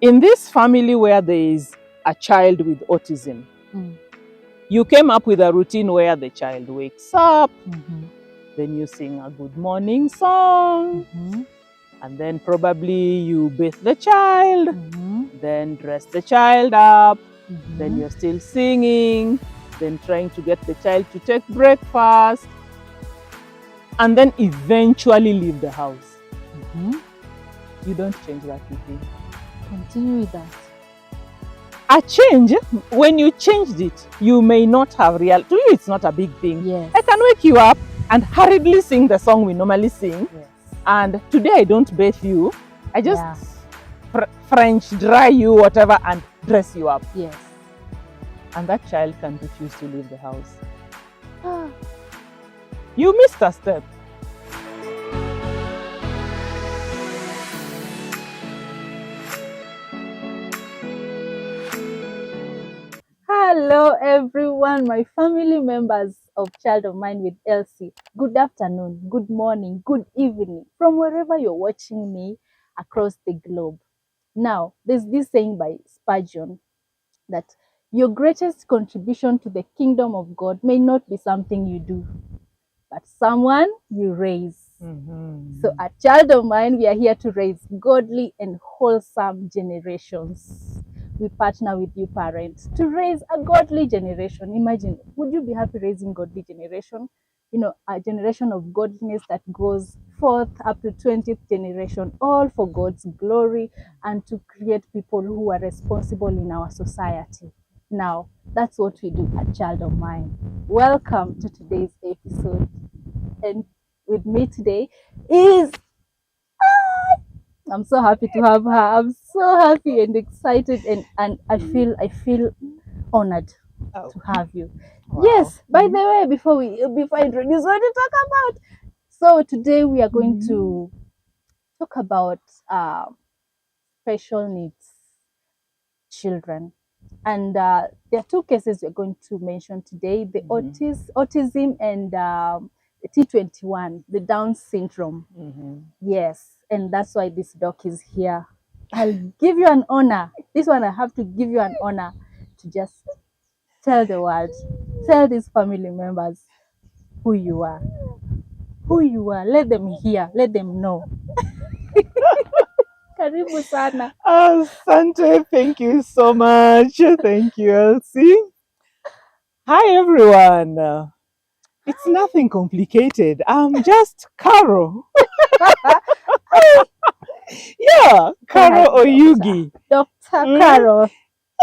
In this family where there is a child with autism, you came up with a routine where the child wakes up, then you sing a good morning song, and then probably you bathe the child, then dress the child up, then you're still singing, then trying to get the child to take breakfast, and then eventually leave the house. You don't change that routine. Continue with that. A change, when you changed it, you may not have real. To you, it's not a big thing. Yes. I can wake you up and hurriedly sing the song we normally sing. Yes. And today I don't bathe you. I just French dry you, whatever, and dress you up. Yes. And that child can refuse to leave the house. You missed a step. Hello everyone, my family members of Child of Mine with Elsie. Good afternoon, good morning, good evening, from wherever you're watching me across the globe. Now, there's this saying by Spurgeon that your greatest contribution to the kingdom of God may not be something you do, but someone you raise. So at Child of Mine, we are here to raise godly and wholesome generations. We partner with you parents to raise a godly generation. Imagine, would you be happy raising godly generation? You know, a generation of godliness that goes forth up to 20th generation, all for God's glory and to create people who are responsible in our society. Now, that's what we do at Child of Mine. Welcome to today's episode. And with me today is I'm so happy to have her. I'm so happy and excited, and I feel honored to have you. Wow. Yes. By the way, before I introduce what to talk about, so today we are going to talk about special needs children, and there are two cases we're going to mention today: the autism and the T21, the Down syndrome. Yes, and that's why this doc is here. I'll give you an honor. This one I have to give you an honor to just tell the world, tell these family members who you are. Who you are. Let them hear, let them know. Karibu sana. Asante, thank you so much. Thank you, Elsie. Hi, everyone. It's nothing complicated. I'm just Caro. Yeah, Caro Oyugi. Dr. Caro.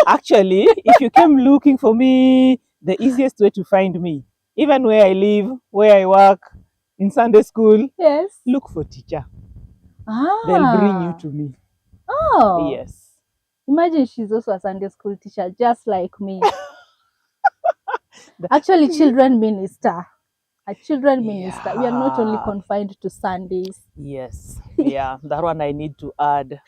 Actually, if you came looking for me, the easiest way to find me, even where I live, where I work, in Sunday school, Yes. look for teacher. They'll bring you to me. Oh. Yes. Imagine she's also a Sunday school teacher, just like me. Actually, children minister. A children minister. We are not only confined to Sundays. Yes. Yeah, that one I need to add.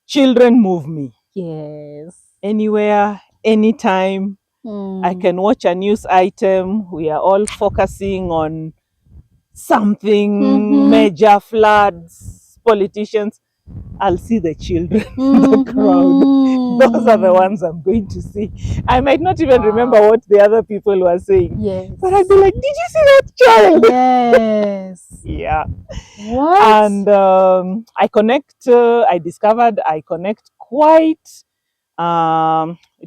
Children move me. Yes. Anywhere, anytime. I can watch a news item. We are all focusing on something, major floods, politicians. I'll see the children in the crowd. Those are the ones I'm going to see. I might not even remember what the other people were saying. Yes. But I'd be like, did you see that child? Yes. Yeah. What? And I discovered I connect quite,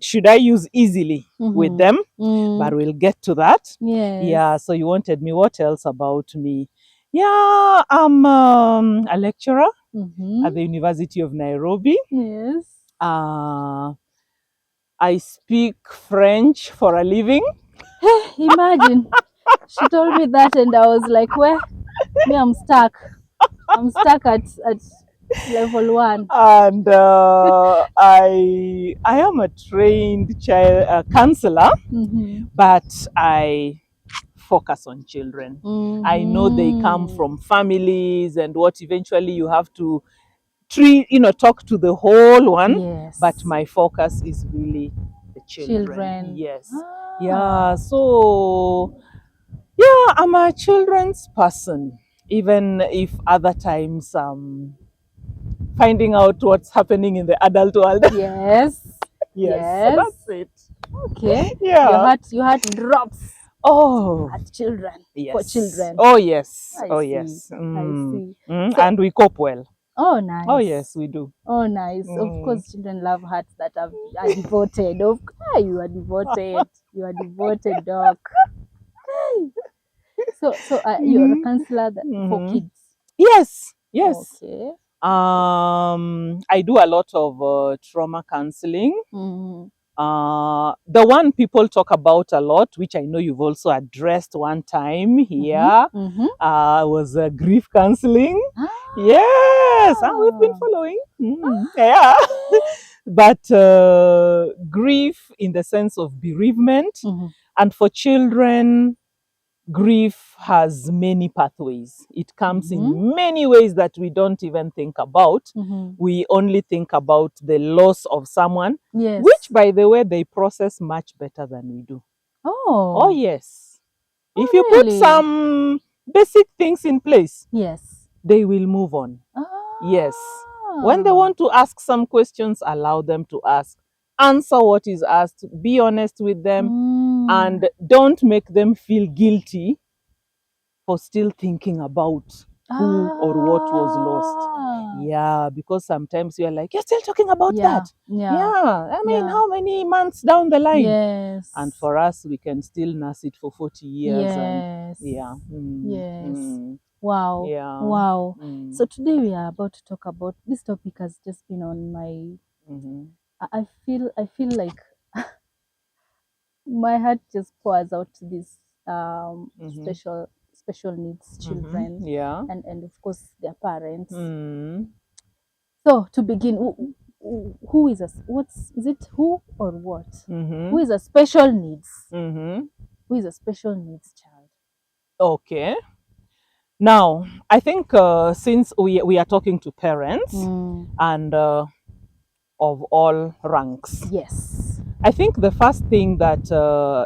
should I use easily with them? But we'll get to that. Yes. Yeah, so you wanted me, what else about me? Yeah, I'm a lecturer at the University of Nairobi. Yes. I speak French for a living. Imagine, she told me that and I was like, well, me, I'm stuck. I'm stuck at level 1. And I am a trained child counselor, but I focus on children. I know they come from families and what eventually you have to treat, talk to the whole one. Yes. But my focus is really the children. Yes. Yeah. So, yeah, I'm a children's person, even if other times finding out what's happening in the adult world. Yes. Yes, so that's it. Okay. Yeah. Your heart drops Oh, at children. yes. For children. Oh, yes. I Oh, see. yes. I see. So, And we cope well. oh, nice. Oh, yes, we do. Oh, nice. Of course, children love hearts that are devoted. Of course, you are devoted. You are devoted, dog. So you're a counselor for kids. Yes, yes. Okay. I do a lot of trauma counseling. The one people talk about a lot, which I know you've also addressed one time here, was grief counseling. Yes, and we've been following. Yeah. But grief in the sense of bereavement, and for children, grief has many pathways. It comes in many ways that we don't even think about. We only think about the loss of someone, which, by the way, they process much better than we do. Oh, yes. If you put some basic things in place, they will move on. Yes. When they want to ask some questions, allow them to ask. Answer what is asked. Be honest with them. And don't make them feel guilty for still thinking about who or what was lost. Yeah, because sometimes you're like, you're still talking about that. Yeah. I mean, how many months down the line? Yes. And for us, we can still nurse it for 40 years. Yes. And yeah. Yes. Wow. Yeah. Wow. So today we are about to talk about, this topic has just been on my, I feel like my heart just pours out to these special needs children. Yeah. And of course their parents. So to begin, who is who or what? Who is a special needs? Who is a special needs child? Okay. Now, I think since we are talking to parents and of all ranks. Yes. I think the first thing that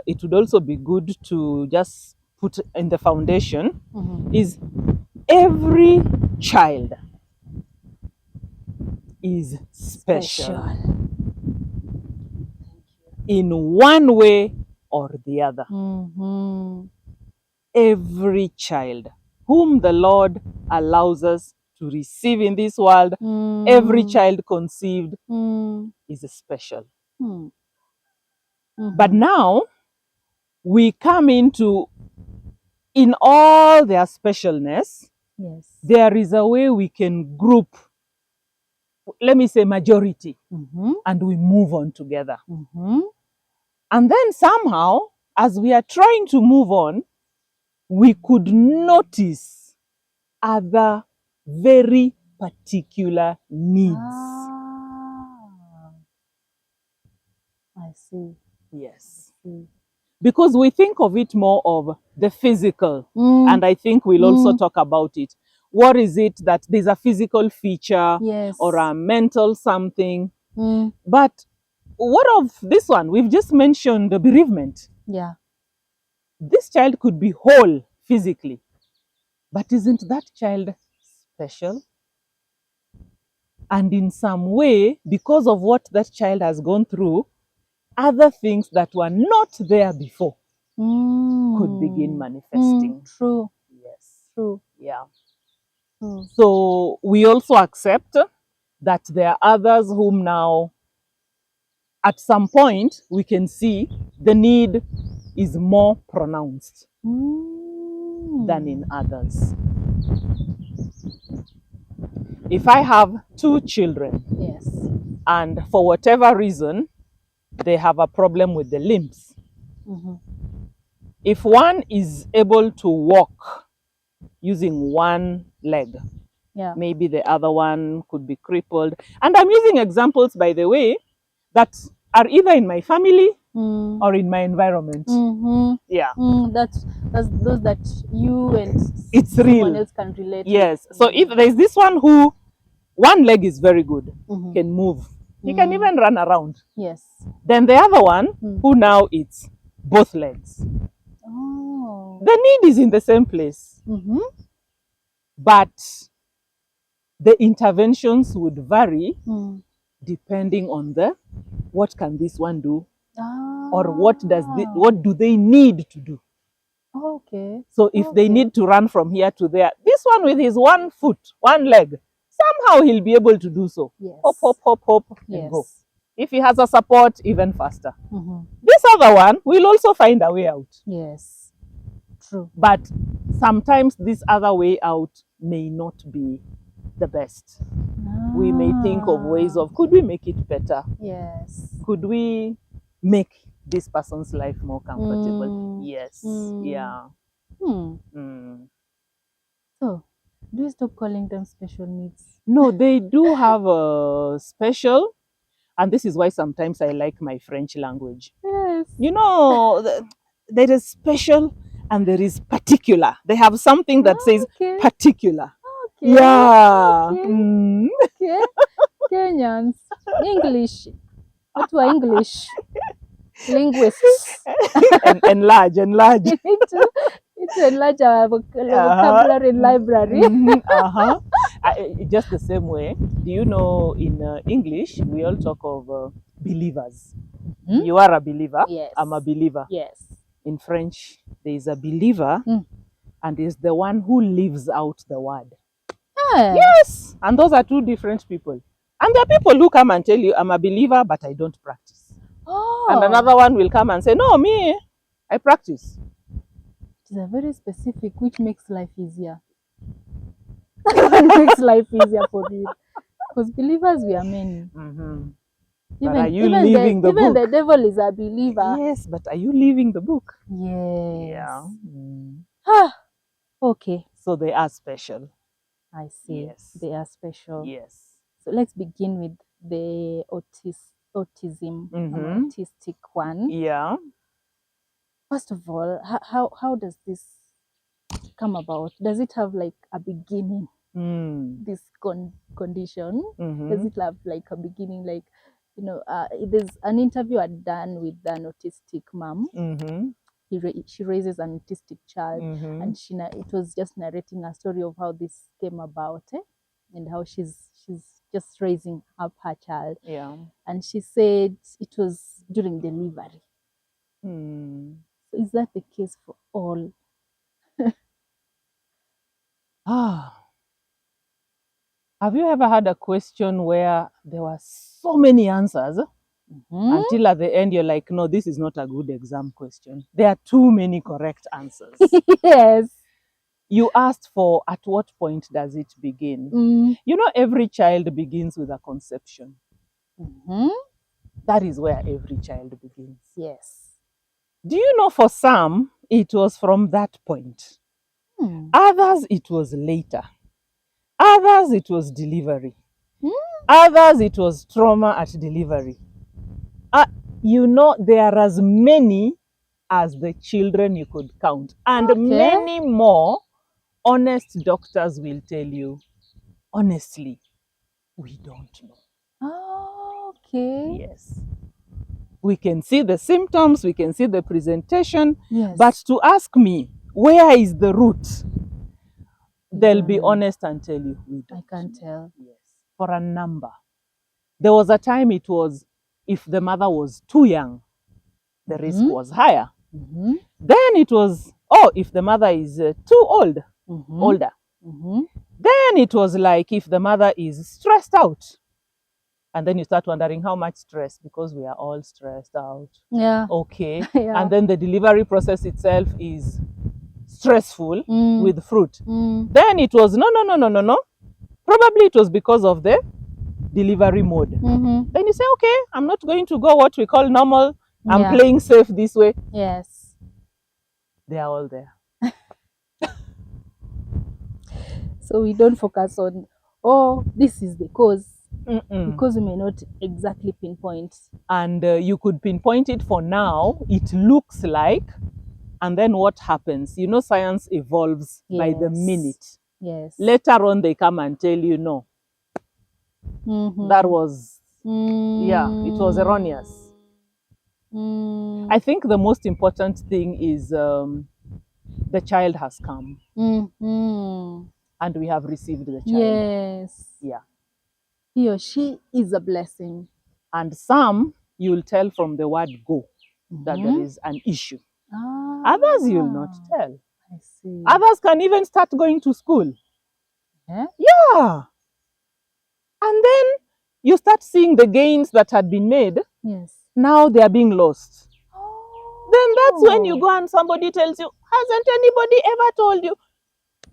it would also be good to just put in the foundation is every child is special in one way or the other. Every child whom the Lord allows us to receive in this world, every child conceived is special. But now we come into, in all their specialness, there is a way we can group, let me say majority, and we move on together. And then somehow, as we are trying to move on, we could notice other very particular needs. I see. Yes. Because we think of it more of the physical, and I think we'll also talk about it. What is it that there's a physical feature or a mental something? But what of this one? We've just mentioned the bereavement. Yeah. This child could be whole physically, but isn't that child special? And in some way, because of what that child has gone through, other things that were not there before could begin manifesting. True. Yes. True. Yeah. So we also accept that there are others whom now, at some point, we can see the need is more pronounced than in others. If I have 2 children, and for whatever reason, they have a problem with the limbs. If one is able to walk using one leg, maybe the other one could be crippled. And I'm using examples, by the way, that are either in my family or in my environment. Yeah. That's those that you and it's someone real. else can relate. Yes. So if there's this one who one leg is very good, can move. He can even run around. Yes. Then the other one who now it's both legs. Oh. The need is in the same place. But the interventions would vary depending on what can this one do, or what do they need to do. Okay. So if they need to run from here to there, this one with his one foot, one leg, somehow he'll be able to do so. Yes. Hop, hop, hop, hop, and go. If he has a support, even faster. Mm-hmm. This other one will also find a way out. Yes. True. But sometimes this other way out may not be the best. We may think of ways of, could we make it better? Yes. Could we make this person's life more comfortable? Yes. Yeah. So, do you stop calling them special needs? No, they do have a special, and this is why sometimes I like my French language. Yes. You know, there is special and there is particular. They have something that says particular. Okay. Yeah. Okay. Okay. Kenyans. English. What were English? Linguists. enlarge. We need to enlarge our vocabulary library. Just the same way. Do you know in English, we all talk of believers. You are a believer. Yes. I'm a believer. Yes. In French, there is a believer and is the one who lives out the word. Yes. And those are two different people. And there are people who come and tell you, I'm a believer, but I don't practice. Oh. And another one will come and say, no, me, I practice. It is a very specific, which makes life easier. It makes life easier for me. Because believers, we are many. But are you living the book? Even the devil is a believer. Yes, but are you living the book? Yes. Yeah. Okay. So they are special. I see. Yes. They are special. Yes. So let's begin with the autism, autistic one. Yeah. First of all, how does this come about? Does it have like a beginning? This condition? Does it have like a beginning? Like, you know, there's an interview I'd done with an autistic mom. She raises an autistic child, and it was just narrating a story of how this came about, and how she's just raising up her child. Yeah. And she said it was during delivery. So is that the case for all? Have you ever had a question where there were so many answers until at the end you're like, no, this is not a good exam question. There are too many correct answers. Yes. You asked for at what point does it begin? You know, every child begins with a conception. That is where every child begins. Yes. Do you know for some, it was from that point. Others, it was later. Others, it was delivery. Others, it was trauma at delivery. You know, there are as many as the children you could count. And many more. Honest doctors will tell you, honestly, we don't know. Okay. Yes. We can see the symptoms, we can see the presentation, yes. But to ask me, where is the root? They'll be honest and tell you, we don't. I can't tell. Yes. For a number. There was a time it was, if the mother was too young, the risk was higher. Then it was, if the mother is too old, older. Then it was like if the mother is stressed out. And then you start wondering how much stress, because we are all stressed out. Yeah. Okay. And then the delivery process itself is stressful with fruit. Then it was, no. Probably it was because of the delivery mode. Then you say, okay, I'm not going to go what we call normal. I'm playing safe this way. Yes. They are all there. So we don't focus on, this is the cause. Because we may not exactly pinpoint. And you could pinpoint it for now. It looks like, and then what happens? You know, science evolves by the minute. Yes. Later on, they come and tell you, no. That was, it was erroneous. I think the most important thing is the child has come. and we have received the child. Yes. Yeah. He or she is a blessing. And some you'll tell from the word go that there is an issue. Others you'll not tell. I see. Others can even start going to school. Eh? Yeah. And then you start seeing the gains that had been made. Yes. Now they are being lost. Oh. Then that's when you go and somebody tells you, hasn't anybody ever told you?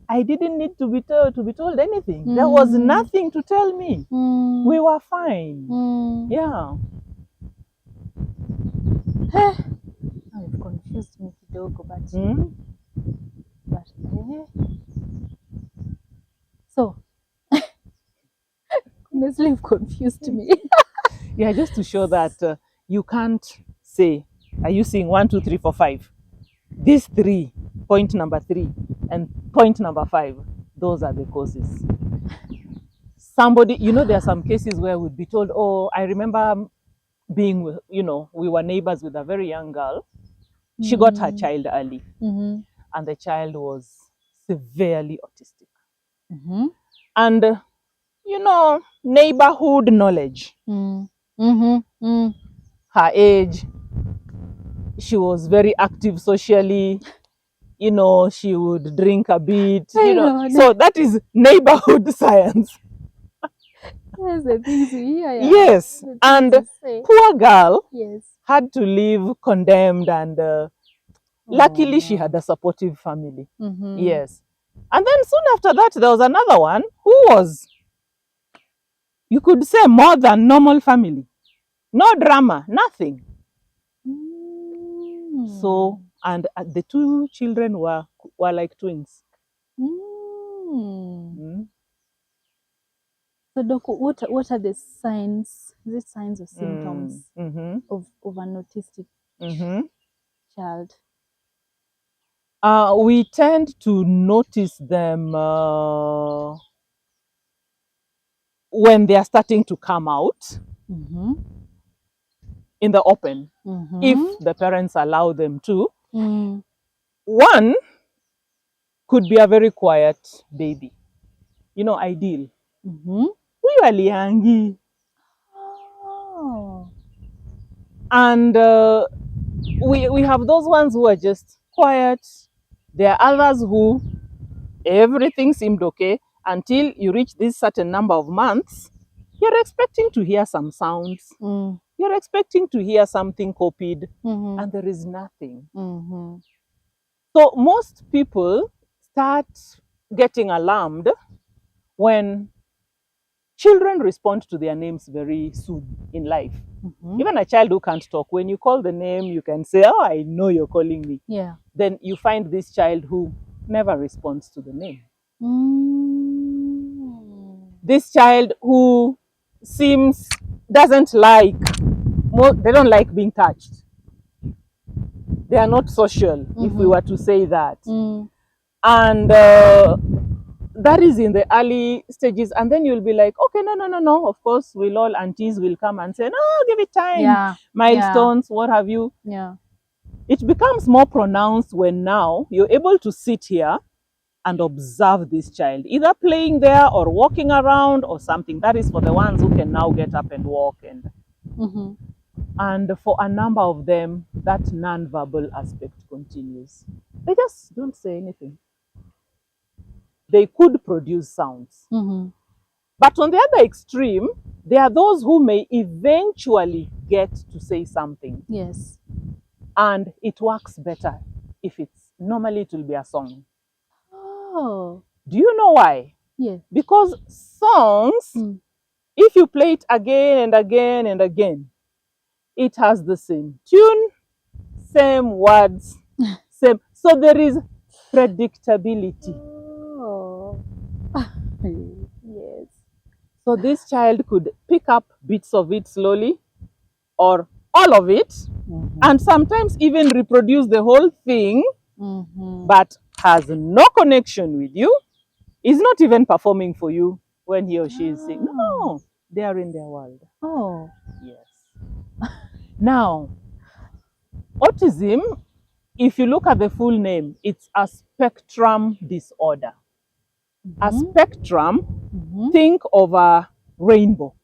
I didn't need to be told anything. There was nothing to tell me. We were fine. Yeah. Now you've confused me kidogo, but so honestly, you've confused me. Yeah, just to show that you can't say, are you seeing 1, 2, 3, 4, 5? These 3, point number 3 and point number 5, those are the causes. Somebody, there are some cases where we'd be told, oh, I remember being, we were neighbors with a very young girl. She got her child early, and the child was severely autistic. And, neighborhood knowledge, her age, she was very active socially, she would drink a bit, so that is neighborhood science. Yes, the things we hear. Yes, and poor girl had to live condemned, and luckily she had a supportive family. Yes. And then soon after that, there was another one who was, you could say, more than normal family. No drama, nothing. So, and the 2 children were like twins. So, Doc, what are the signs? Is it signs or symptoms of an autistic child? We tend to notice them when they are starting to come out in the open, if the parents allow them to. One could be a very quiet baby, ideal. And we have those ones who are just quiet. There are others who everything seemed okay until you reach this certain number of months. You're expecting to hear some sounds. You're expecting to hear something copied, and there is nothing. So most people start getting alarmed when children respond to their names very soon in life. Even a child who can't talk, when you call the name, you can say, oh, I know you're calling me. Yeah. Then you find this child who never responds to the name. This child who doesn't like, they don't like being touched. They are not social, if we were to say that. And that is in the early stages. And then you'll be like, okay, no. Of course, all aunties will come and say, no, give it time. Milestones, what have you. It becomes more pronounced when now you're able to sit here and observe this child, either playing there or walking around or something. That is for the ones who can now get up and walk. And for a number of them, that non-verbal aspect continues. They just don't say anything. They could produce sounds. But on the other extreme, there are those who may eventually get to say something. Yes. And it works better if normally it will be a song. Oh. Do you know why? Yes. Because songs, if you play it again and again and again, it has the same tune, same words, same. So there is predictability. Oh. Yes. So this child could pick up bits of it slowly or all of it, and sometimes even reproduce the whole thing, but has no connection with you, is not even performing for you when he or she is singing. No, they are in their world. Oh. Yes. Now, autism, if you look at the full name, it's a spectrum disorder. A spectrum, think of a rainbow.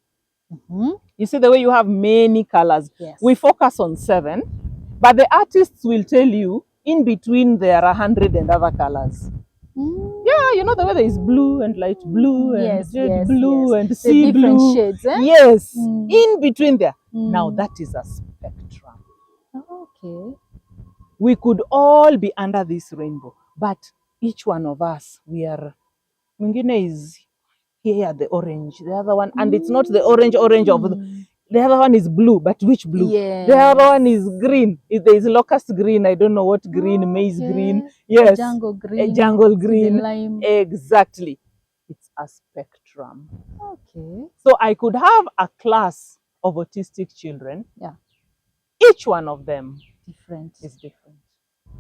You see the way you have many colors. Yes. We focus on 7, but the artists will tell you in between there are 100 and other colors. Yeah, you know the way there is blue and light blue and jet blue and sea different blue. shades, eh? Yes, in between there. Now that is a spectrum. Okay. We could all be under this rainbow, but each one of us, we are, Mingine is here, the orange, the other one, and it's not the orange of the other one is blue, but which blue? Yes. The other one is green. There is locust green, I don't know what green, maize green. Yes. Jungle green. A jungle green. Lime. Exactly. It's a spectrum. Okay. So I could have a class of autistic children. Yeah. Each one of them is different.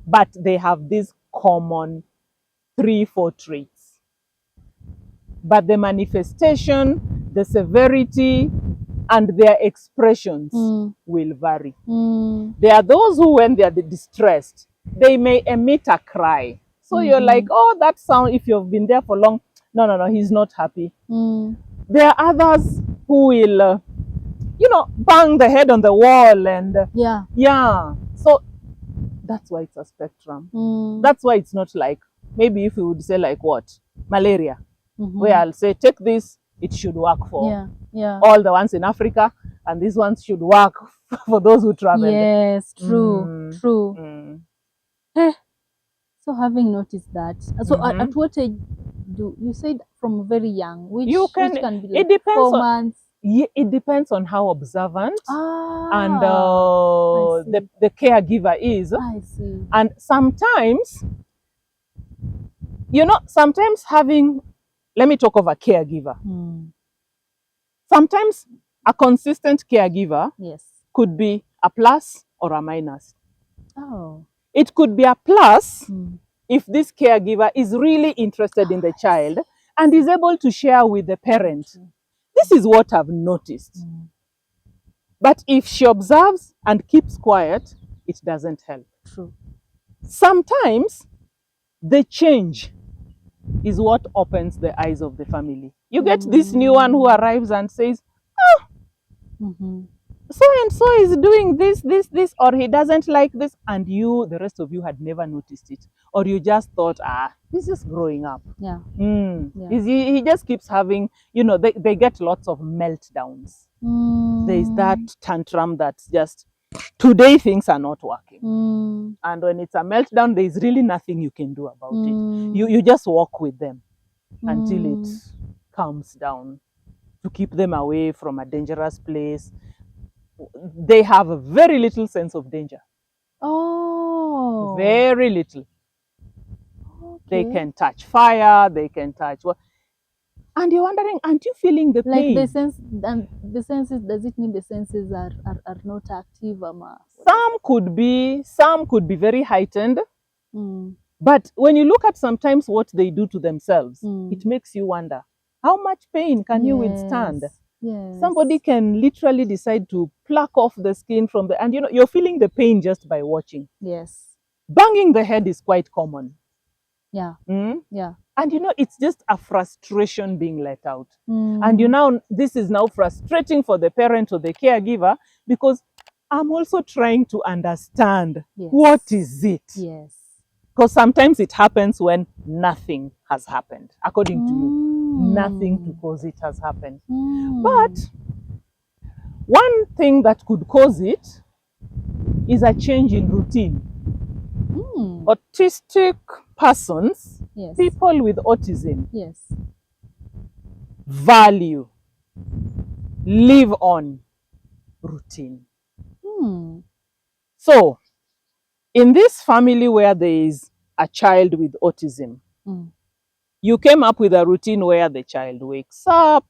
But they have these common 3-4 traits. But the manifestation, the severity, and their expressions will vary. There are those who, when they are distressed, they may emit a cry. So you're like, oh, that sound, if you've been there for long, no, he's not happy. There are others who will, bang the head on the wall and yeah. So that's why it's a spectrum. That's why it's not like, maybe if you would say like what? Malaria. Where I'll say, take this, it should work for all the ones in Africa, and these ones should work for those who travel. Yes, true. So having noticed that, so at what age do you said from very young? Which can be like it depends 4 months. It depends on how observant and the caregiver is. I see. And sometimes, sometimes having, let me talk of a caregiver. Sometimes a consistent caregiver could be a plus or a minus. Oh. It could be a plus if this caregiver is really interested in the child and is able to share with the parent. This is what I've noticed. But if she observes and keeps quiet, it doesn't help. True. Sometimes the change is what opens the eyes of the family. You get this new one who arrives and says, so-and-so is doing this, or he doesn't like this, and you, the rest of you, had never noticed it. Or you just thought, he's just growing up. Yeah. He just keeps having, they get lots of meltdowns. There's that tantrum that's just, today things are not working. And when it's a meltdown, there's really nothing you can do about it. You just walk with them until it calms down, to keep them away from a dangerous place. They have a very little sense of danger. Oh. Very little. Okay. They can touch fire, they can touch what. And you're wondering, aren't you feeling the pain? Like the senses, does it mean the senses are not active? Some could be very heightened. But when you look at sometimes what they do to themselves, it makes you wonder, how much pain can you withstand? Yes. Somebody can literally decide to pluck off the skin from the, and you're feeling the pain just by watching. Yes. Banging the head is quite common. Yeah. Yeah. And it's just a frustration being let out. And this is now frustrating for the parent or the caregiver, because I'm also trying to understand what is it. Yes. Because sometimes it happens when nothing has happened, according to you. Nothing to cause it has happened. But one thing that could cause it is a change in routine. Autistic persons, people with autism, value, live on routine. So, in this family where there is a child with autism, you came up with a routine where the child wakes up,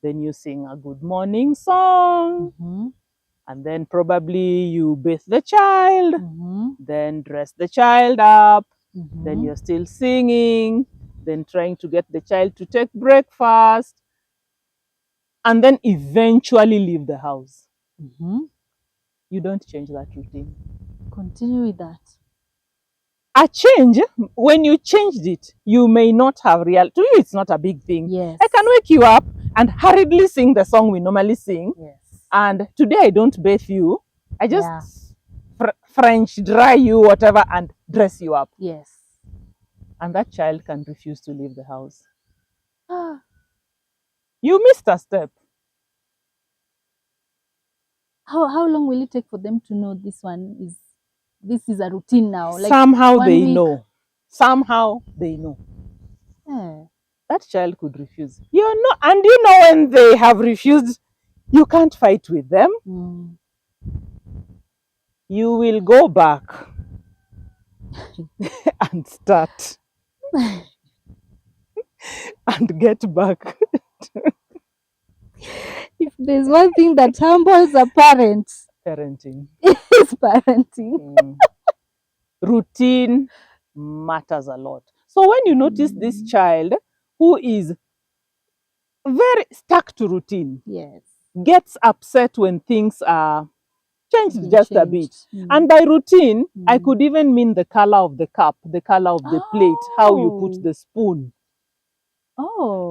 then you sing a good morning song, and then probably you bathe the child, then dress the child up, then you're still singing, then trying to get the child to take breakfast, and then eventually leave the house. You don't change that routine. Continue with that. a change, when you changed it, you may not have real. To you, it's not a big thing. Yes. I can wake you up and hurriedly sing the song we normally sing. Yes. And today I don't bathe you. I just Yeah. French dry you, whatever, and dress you up. Yes. And that child can refuse to leave the house. Ah. You missed a step. How long will it take for them to know this is a routine now? Like somehow they know. Somehow they know. Yeah. That child could refuse. And you know when they have refused, you can't fight with them. You will go back and start and get back. If there's one thing that humbles a parent, Parenting. it's parenting. Routine matters a lot. So when you notice this child who is very stuck to routine, yes, gets upset when things are changed just a bit. And by routine, I could even mean the color of the cup, the color of the plate, how you put the spoon.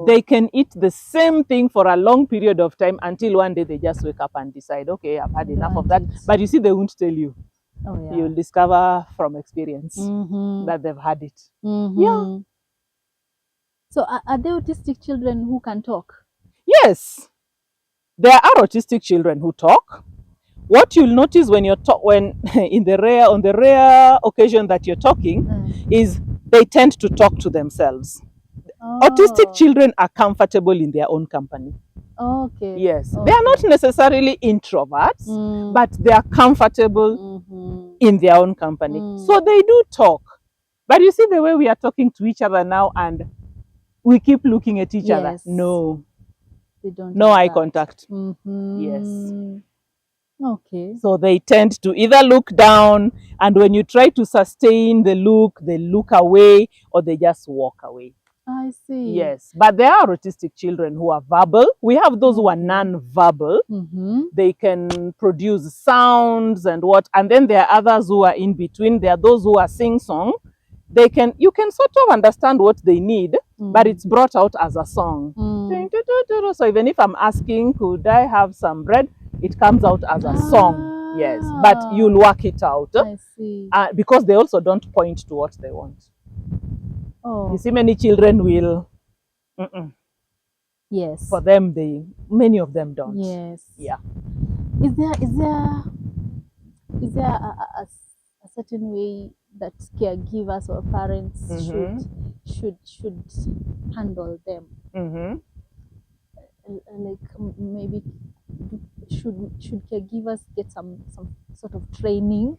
They can eat the same thing for a long period of time until one day they just wake up and decide, okay, I've had enough of that. But you see, they won't tell you. You'll discover from experience that they've had it. Yeah. So are there autistic children who can talk? Yes. There are autistic children who talk. What you'll notice when you're on the rare occasion that you're talking is they tend to talk to themselves. Autistic children are comfortable in their own company. Okay. Yes. They are not necessarily introverts, but they are comfortable in their own company. So they do talk. But you see the way we are talking to each other now and we keep looking at each other. No. They don't. No eye contact. Yes. Okay. So they tend to either look down, and when you try to sustain the look, they look away or they just walk away. I see. Yes, but there are autistic children who are verbal. We have those who are non-verbal. They can produce sounds and then there are others who are in between. There are those who are sing-song. You can sort of understand what they need, but it's brought out as a song. So even if I'm asking, could I have some bread? It comes out as a song, yes. But you'll work it out. I see. Because they also don't point to what they want. You see, many children will. Yes. For them, many of them don't. Yes. Yeah. Is there a certain way that caregivers or parents should handle them? Like maybe should caregivers get some sort of training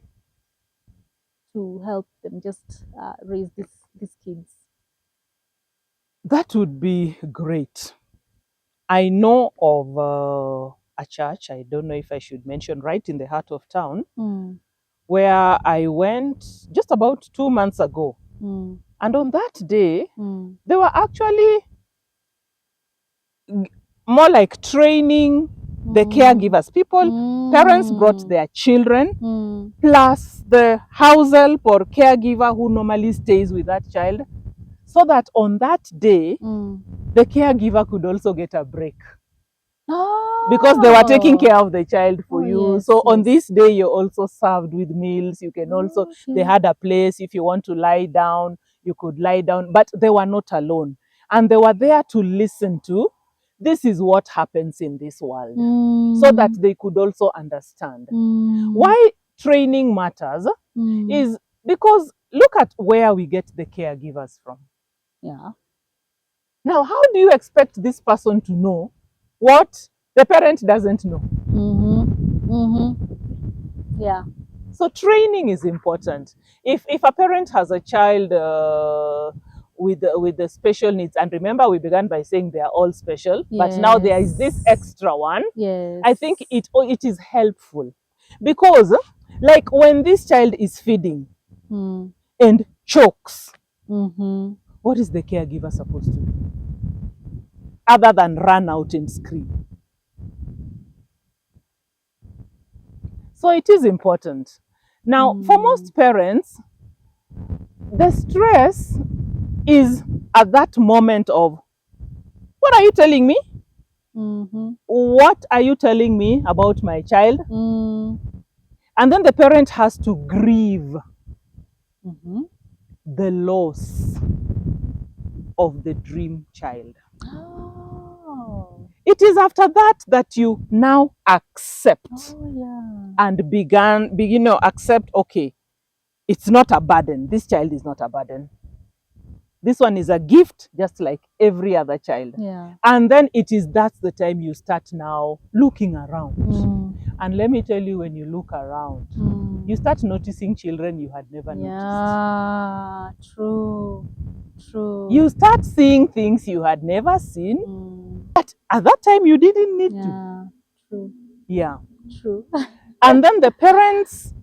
to help them just raise these kids? That would be great. I know of a church, I don't know if I should mention, right in the heart of town, where I went just about 2 months ago. And on that day, they were actually more like training the caregivers. Parents brought their children, plus the house help or caregiver who normally stays with that child, so that on that day, the caregiver could also get a break. Because they were taking care of the child for you. Yes, so on this day, you're also served with meals. You can also, they had a place. If you want to lie down, you could lie down. But they were not alone. And they were there to listen to, this is what happens in this world. So that they could also understand. Why training matters is because look at where we get the caregivers from. Yeah. Now, how do you expect this person to know what the parent doesn't know? Yeah. So training is important. If a parent has a child with the special needs, and remember we began by saying they are all special, but now there is this extra one. Yes. I think it is helpful, because like when this child is feeding and chokes, what is the caregiver supposed to do other than run out and scream? So it is important. Now, for most parents, the stress is at that moment of, what are you telling me? What are you telling me about my child? And then the parent has to grieve the loss of the dream child. Oh. It is after that you now accept and begin accept, okay, it's not a burden. This child is not a burden. This one is a gift, just like every other child. Yeah. And then that's the time you start now looking around. And let me tell you, when you look around, you start noticing children you had never noticed. Yeah, true. You start seeing things you had never seen, but at that time you didn't need to. True. Yeah. True. And then the parents,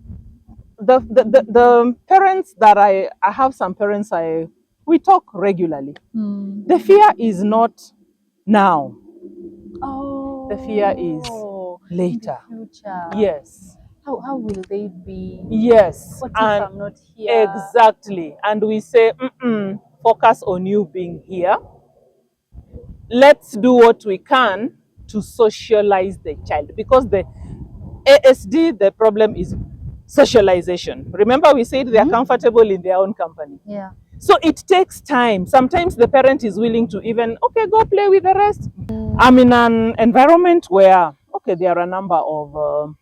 the parents that I have some parents we talk regularly. The fear is not now. Oh. The fear is later. In the future. Yes. How will they be? Yes. What if I'm not here? Exactly. And we say, focus on you being here. Let's do what we can to socialize the child, because the ASD, the problem is socialization. Remember, we said they are comfortable in their own company. Yeah. So it takes time. Sometimes the parent is willing to even, okay, go play with the rest. I'm in an environment where, okay, there are a number of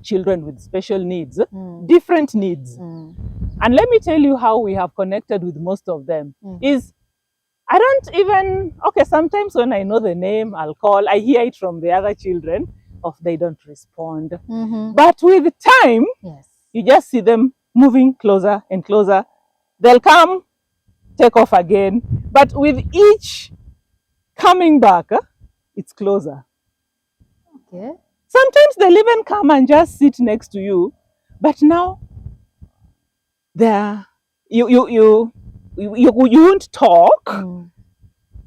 children with special needs, different needs. And let me tell you how we have connected with most of them is, I don't even, okay, sometimes when I know the name, I'll call, I hear it from the other children, they don't respond. But with time, you just see them moving closer and closer. They'll come, take off again. But with each coming back, it's closer. Okay. Sometimes they'll even come and just sit next to you. But now, you won't talk,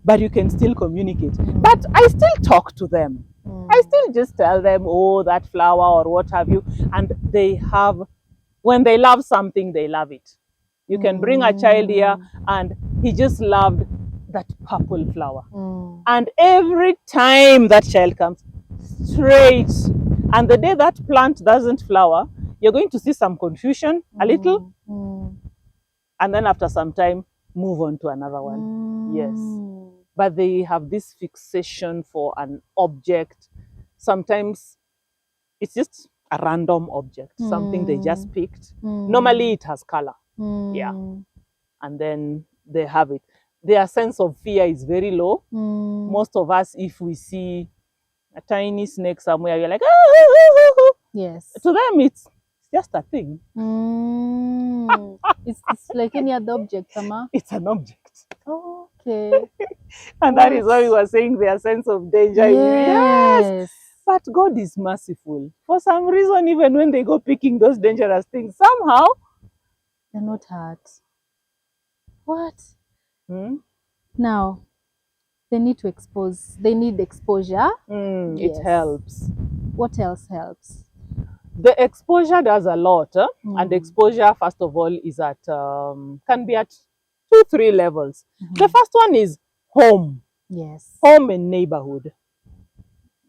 but you can still communicate. But I still talk to them. I still just tell them, oh, that flower or what have you. And they have, when they love something, they love it. You can bring a child here and he just loved that purple flower. And every time that child comes, straight. And the day that plant doesn't flower, you're going to see some confusion, a little. And then after some time, move on to another one. Yes. But they have this fixation for an object. Sometimes it's just a random object, something they just picked. Normally it has color. Yeah. And then they have it. Their sense of fear is very low. Most of us, if we see a tiny snake somewhere, we're like, ah! Yes. To them, it's just a thing. It's like any other object, Mama. It's an object. Oh, okay. And that is why we were saying their sense of danger. Yes. But God is merciful. For some reason, even when they go picking those dangerous things, somehow they're not hurt. What? Now, they need exposure. It helps. What else helps? The exposure does a lot. And exposure, first of all, is at can be at 2-3 levels. The first one is home. Yes. Home and neighborhood.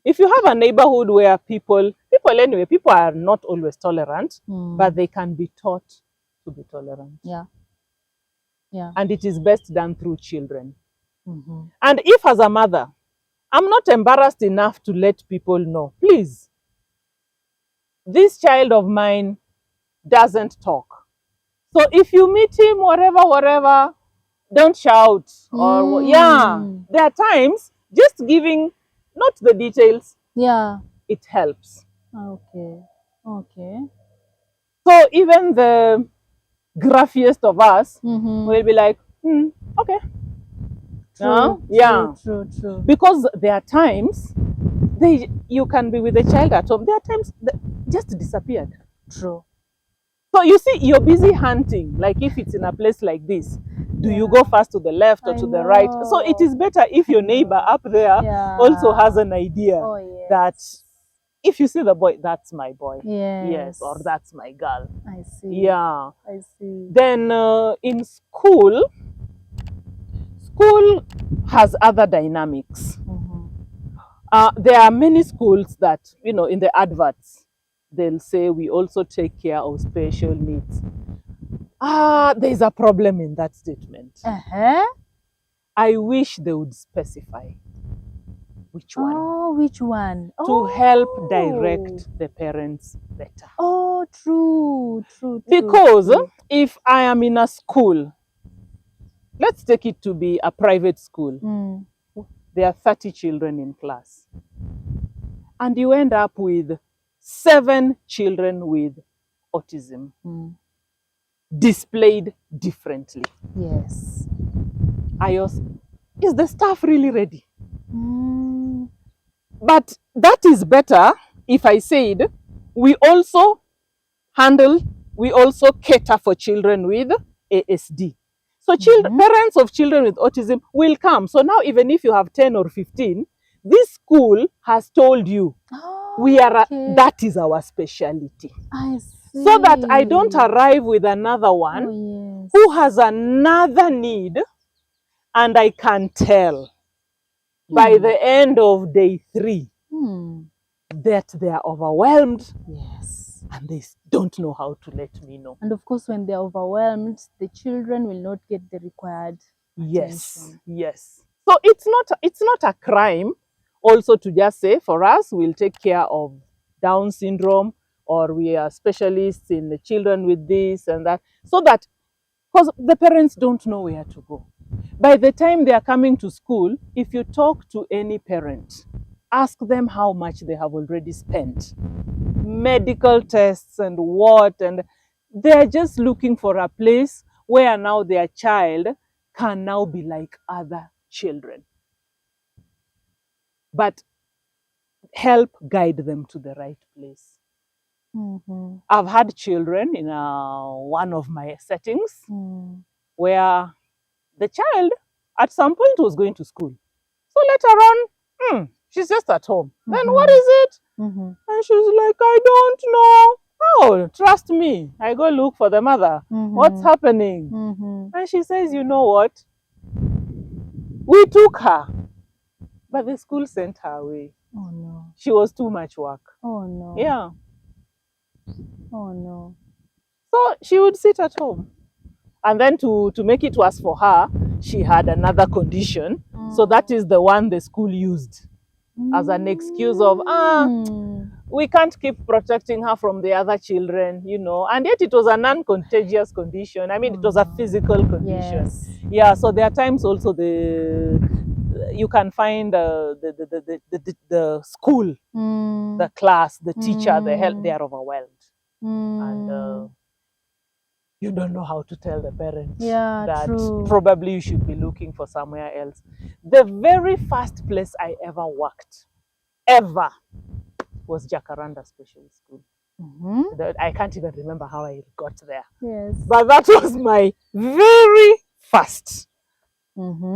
If you have a neighborhood where people are not always tolerant, but they can be taught to be tolerant. Yeah. Yeah. And it is best done through children. And if as a mother, I'm not embarrassed enough to let people know, please, this child of mine doesn't talk. So if you meet him, whatever, don't shout. Or there are times just giving, not the details. Yeah. It helps. Okay. So even the gruffiest of us will be like, okay. True. Because there are times you can be with a child at home. There are times that just disappeared. True. So you see, you're busy hunting. Like if it's in a place like this, do you go first to the left or to the right? So it is better if your neighbor up there also has an idea that if you see the boy, that's my boy. Yes. Or that's my girl. I see. Yeah. I see. Then in school has other dynamics. There are many schools that, you know, in the adverts, they'll say we also take care of special needs. There's a problem in that statement. I wish they would specify which one. Oh, which one? To help direct the parents better. Oh, true. Because if I am in a school, let's take it to be a private school. There are 30 children in class. And you end up with 7 children with autism displayed differently. Yes. Is the staff really ready? But that is better if I said we also cater for children with ASD. So parents of children with autism will come. So now even if you have 10 or 15, this school has told you that is our specialty. I see. So that I don't arrive with another one who has another need, and I can tell by the end of day 3 that they are overwhelmed. Yes. And they don't know how to let me know. And of course, when they're overwhelmed, the children will not get the required attention. Yes. So it's not a crime also to just say, for us, we'll take care of Down syndrome, or we are specialists in the children with this and that. So that, because the parents don't know where to go. By the time they are coming to school, if you talk to any parent, ask them how much they have already spent. Medical tests and what, and they're just looking for a place where now their child can now be like other children. But help guide them to the right place. I've had children in one of my settings where the child at some point was going to school. So later on, she's just at home. Then what is it? And she's like, I don't know. Oh, trust me. I go look for the mother. What's happening? And she says, you know what? We took her, but the school sent her away. Oh no. She was too much work. Oh no. Yeah. Oh no. So she would sit at home. And then to make it worse for her, she had another condition. So that is the one the school used as an excuse of, we can't keep protecting her from the other children, you know. And yet it was a non-contagious condition. I mean, it was a physical condition. Yes. Yeah, so there are times also you can find the school, the class, the teacher, they are overwhelmed. And you don't know how to tell the parent that probably you should be looking for somewhere else. The very first place I ever worked, was Jacaranda Special School. I can't even remember how I got there. Yes. But that was my very first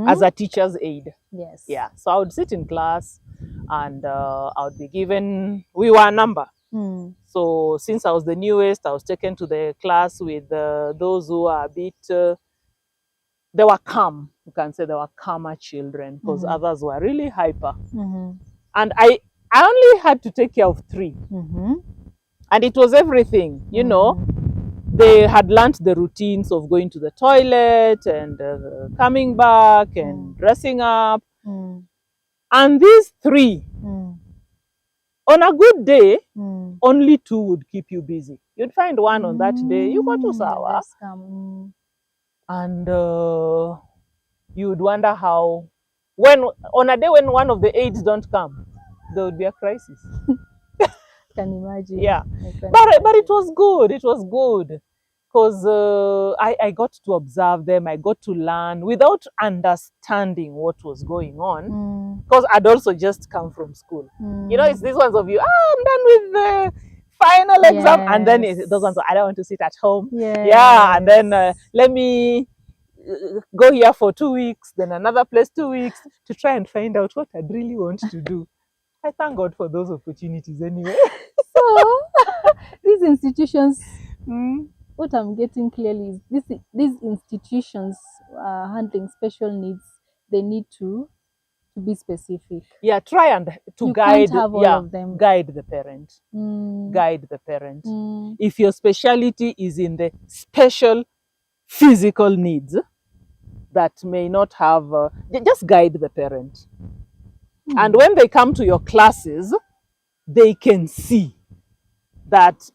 as a teacher's aide. Yes. Yeah. So I would sit in class and I would be given, we were a number. So since I was the newest, I was taken to the class with those who are a bit, they were calm. You can say they were calmer children, because others were really hyper. And I only had to take care of 3. And it was everything, you know. They had learned the routines of going to the toilet and coming back and dressing up. And these 3, on a good day, only 2 would keep you busy. You'd find one on that day, you go to Sawa. And you would wonder how, on a day when one of the aides don't come, there would be a crisis. Can imagine. Yeah. But it was good. It was good. Because I got to observe them. I got to learn without understanding what was going on. Because I'd also just come from school. You know, it's these ones of you, I'm done with the final exam. And then those ones, I don't want to sit at home. Yeah. And then let me go here for 2 weeks, then another place 2 weeks, to try and find out what I'd really want to do. I thank God for those opportunities anyway. So these institutions, Mm. what I'm getting clearly is these institutions handling special needs, they need to be specific. Yeah, try and to You can't guide, have all yeah, of them. guide the parent. Mm, Guide the parent. mm, If your specialty is in the special physical needs that may not have, just guide the parent. And when they come to your classes, they can see that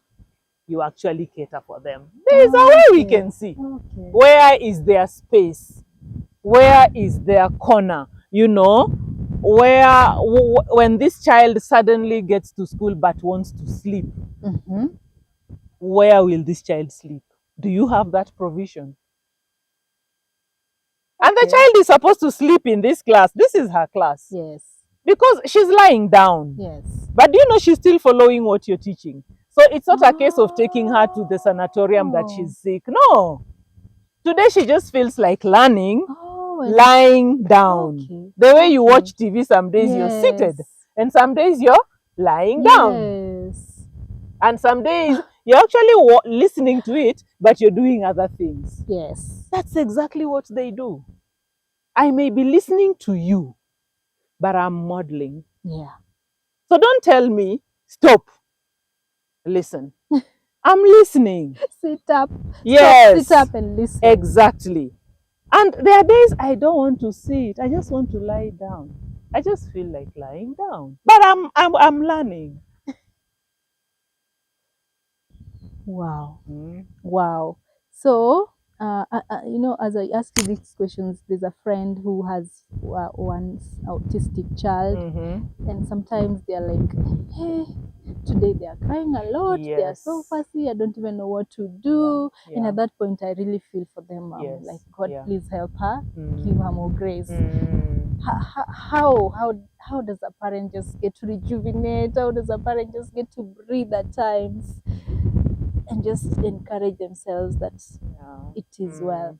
you actually cater for them. There is a way we can see. Okay. Where is their space? Where is their corner? You know, where when this child suddenly gets to school but wants to sleep, Mm-hmm. where will this child sleep? Do you have that provision? And the Okay. child is supposed to sleep in this class. This is her class. Yes. Because she's lying down. Yes. But do you know she's still following what you're teaching? So it's not a case of taking her to the sanatorium that she's sick. No. Today she just feels like learning, lying down. Okay. The way you watch TV, some days you're seated, and some days you're lying down. Yes. And some days you're actually listening to it, but you're doing other things. Yes. That's exactly what they do. I may be listening to you, but I'm modeling. Yeah. So don't tell me, stop, listen. I'm listening. Sit up. Yes. Stop, sit up and listen. Exactly. And there are days I don't want to sit. I just want to lie down. I just feel like lying down. But I'm learning. Wow. Mm. Wow. So, as I ask you these questions, there's a friend who has one autistic child, and sometimes they're like, hey, today they are crying a lot. They are so fussy. I don't even know what to do. Yeah. And at that point, I really feel for them. I'm like, God, please help her. Give her more grace. How does a parent just get to rejuvenate? How does a parent just get to breathe at times and just encourage themselves that it is well?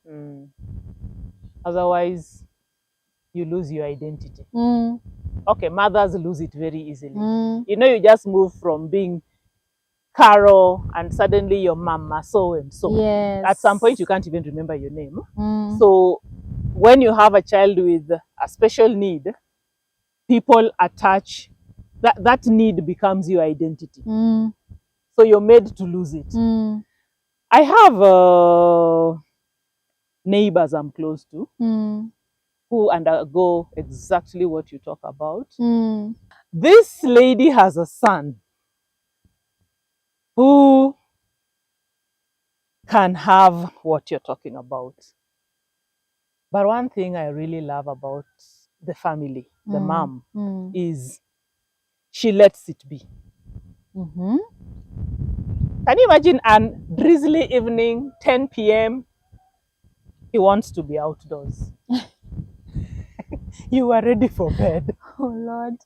Otherwise, you lose your identity. Okay, mothers lose it very easily. You know, you just move from being Carol and suddenly your mama so and so. Yes. At some point, you can't even remember your name. So when you have a child with a special need, people attach that need becomes your identity. So you're made to lose it. I have neighbors I'm close to who undergo exactly what you talk about. This lady has a son who can have what you're talking about. But one thing I really love about the family, the mom, is she lets it be. Can you imagine a drizzly evening, 10 p.m., he wants to be outdoors. You are ready for bed. Oh, Lord.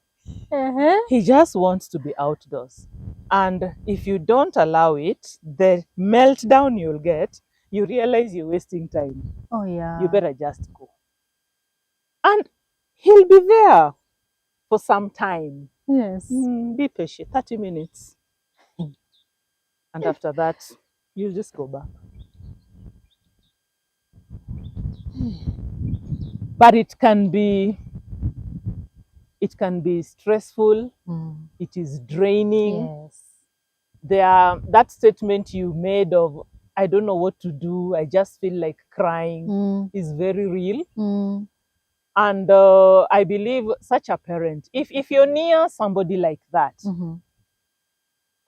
He just wants to be outdoors. And if you don't allow it, the meltdown you'll get, you realize you're wasting time. Oh, yeah. You better just go. And he'll be there for some time. Yes. Be patient, 30 minutes. And after that, you'll just go back. But it can be stressful. It is draining. Yes. That statement you made of, I don't know what to do, I just feel like crying, is very real. And I believe such a parent, if you're near somebody like that,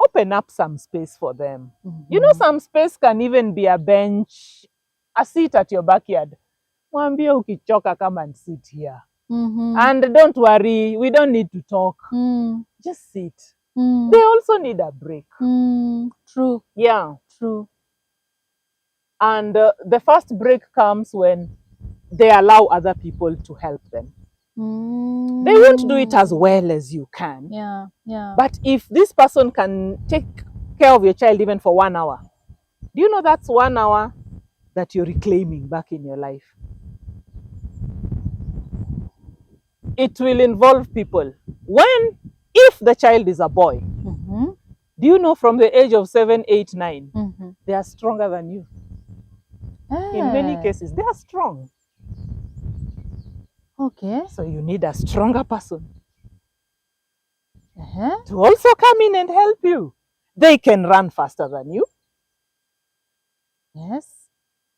open up some space for them. You know, some space can even be a bench, a seat at your backyard. Mwambie ukichoka, come and sit here. And don't worry, we don't need to talk. Just sit. They also need a break. True. Yeah. True. And the first break comes when they allow other people to help them. They won't do it as well as you can. Yeah, yeah. But if this person can take care of your child even for 1 hour, do you know that's 1 hour that you're reclaiming back in your life? It will involve people. When If the child is a boy, do you know from the age of 7, 8, 9, they are stronger than you? In many cases, they are strong. Okay. So you need a stronger person to also come in and help you. They can run faster than you. Yes.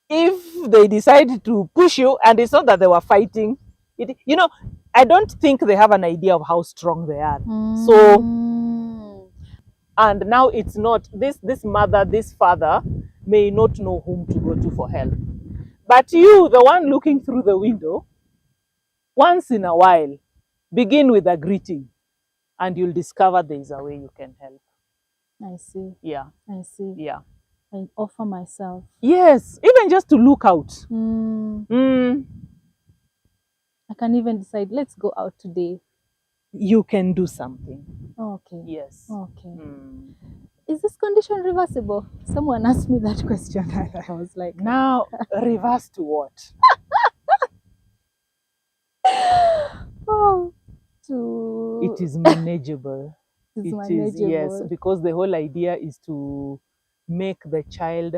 If they decide to push you, and it's not that they were fighting, you know, I don't think they have an idea of how strong they are. So, and now it's not, this mother, this father may not know whom to go to for help. But you, the one looking through the window, once in a while, begin with a greeting, and you'll discover there is a way you can help. I see. Yeah. I see. Yeah. I offer myself. Yes, even just to look out. I can even decide, let's go out today. You can do something. Okay. Yes. Okay. Is this condition reversible? Someone asked me that question. I was like, now reverse to what? It is manageable. It's manageable. Yes, because the whole idea is to make the child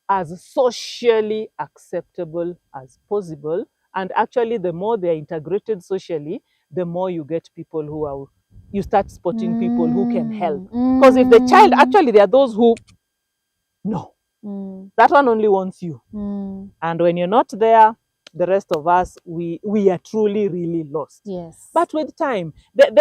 as socially acceptable as possible. And actually, the more they're integrated socially, the more you get people who are, you start spotting people who can help. Because if the child, actually, there are those who, no, that one only wants you. And when you're not there, the rest of us, we are truly really lost. Yes. But with time,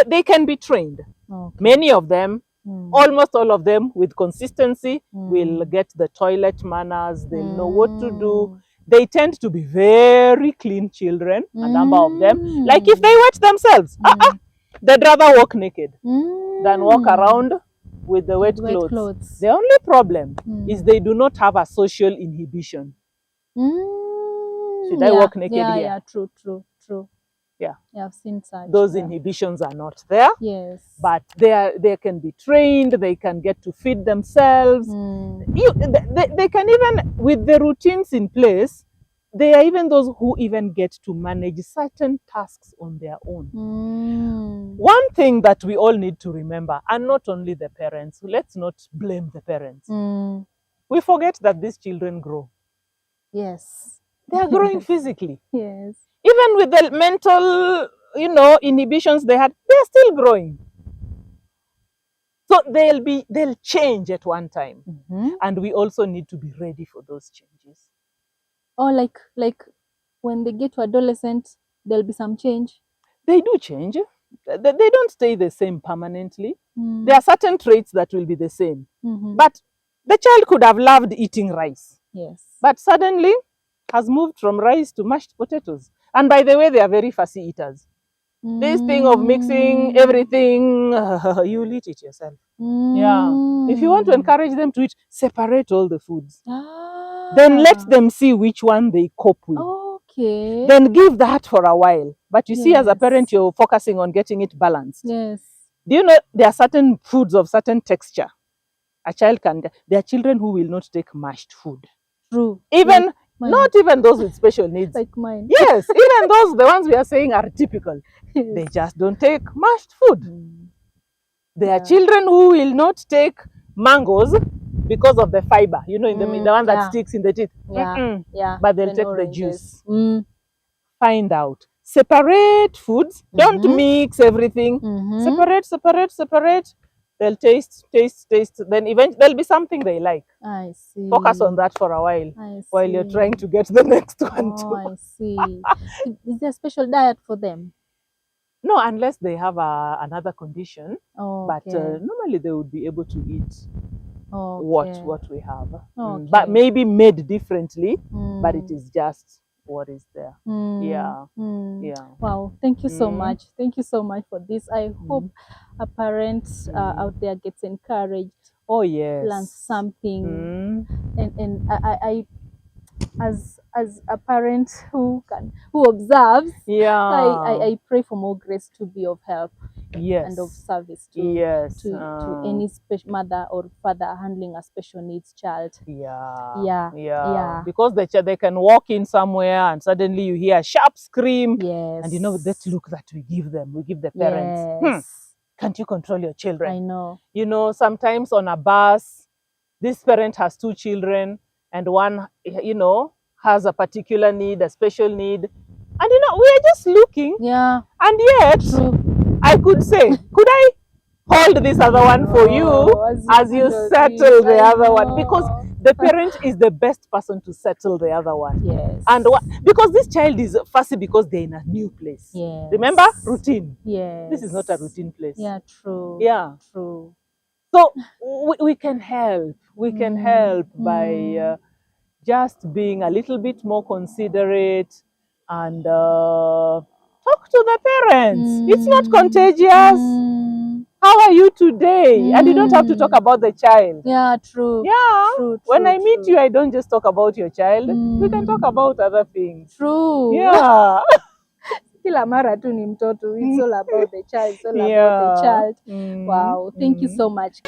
they can be trained. Okay. Many of them, almost all of them, with consistency, will get the toilet manners. They'll know what to do. They tend to be very clean children, a number of them. Like if they wet themselves, they'd rather walk naked than walk around with the wet clothes. The only problem is they do not have a social inhibition. Should I walk naked here? Yeah, true. Yeah. I've seen such. Those inhibitions are not there. Yes. But they can be trained, they can get to feed themselves. They can even, with the routines in place, there are even those who even get to manage certain tasks on their own. One thing that we all need to remember, and not only the parents, let's not blame the parents. We forget that these children grow. Yes. They are growing physically. Yes. Even with the mental, inhibitions they had, they're still growing. So they'll change at one time. And we also need to be ready for those changes. Oh, like when they get to adolescent, there'll be some change? They do change. They don't stay the same permanently. There are certain traits that will be the same. But the child could have loved eating rice. Yes. But suddenly has moved from rice to mashed potatoes. And by the way, they are very fussy eaters. This thing of mixing everything, you'll eat it yourself. Yeah. If you want to encourage them to eat, separate all the foods. Then let them see which one they cope with. Okay. Then give that for a while. But you see, as a parent, you're focusing on getting it balanced. Yes. Do you know there are certain foods of certain texture? A child can, there are children who will not take mashed food. True. Even, not even those with special needs. Like mine. Yes, even those, the ones we are saying are typical. Yes. They just don't take mashed food. There are children who will not take mangoes because of the fiber, in the one that sticks in the teeth. But they'll take the juice. Find out. Separate foods. Don't mix everything. Separate. They'll taste. Then eventually there'll be something they like. I see. Focus on that for a while you're trying to get the next one too. I see. Is there a special diet for them? No, unless they have another condition. Okay. But normally they would be able to eat what we have. Okay. But maybe made differently, but it is just what is there. Yeah. Wow, thank you so much. Thank you so much for this. I hope a parent out there gets encouraged. Oh yes. Learns something. And I as a parent who observes, I pray for more grace to be of help. Yes. And of service to any mother or father handling a special needs child. Yeah. Because they can walk in somewhere and suddenly you hear a sharp scream. Yes. And that look that we give them, we give the parents. Yes. can't you control your children? I know. You know, sometimes on a bus, this parent has 2 children and one, you know, has a particular need, a special need. And, you know, we are just looking. Yeah. And yet, True. I could say, could I hold this other one for you as you settle the other one? Because the parent is the best person to settle the other one. Yes. And because this child is fussy because they're in a new place. Yes. Remember? Routine. Yes. This is not a routine place. Yeah, true. Yeah. True. So we can help. We can help by just being a little bit more considerate and talk to the parents. It's not contagious. How are you today? And you don't have to talk about the child. Yeah, true. Yeah. True, when I meet true. you, I don't just talk about your child. We can talk about other things. True. Yeah. Kila mara tu ni mtoto. It's all about the child. It's all about the child. Wow. Thank you so much.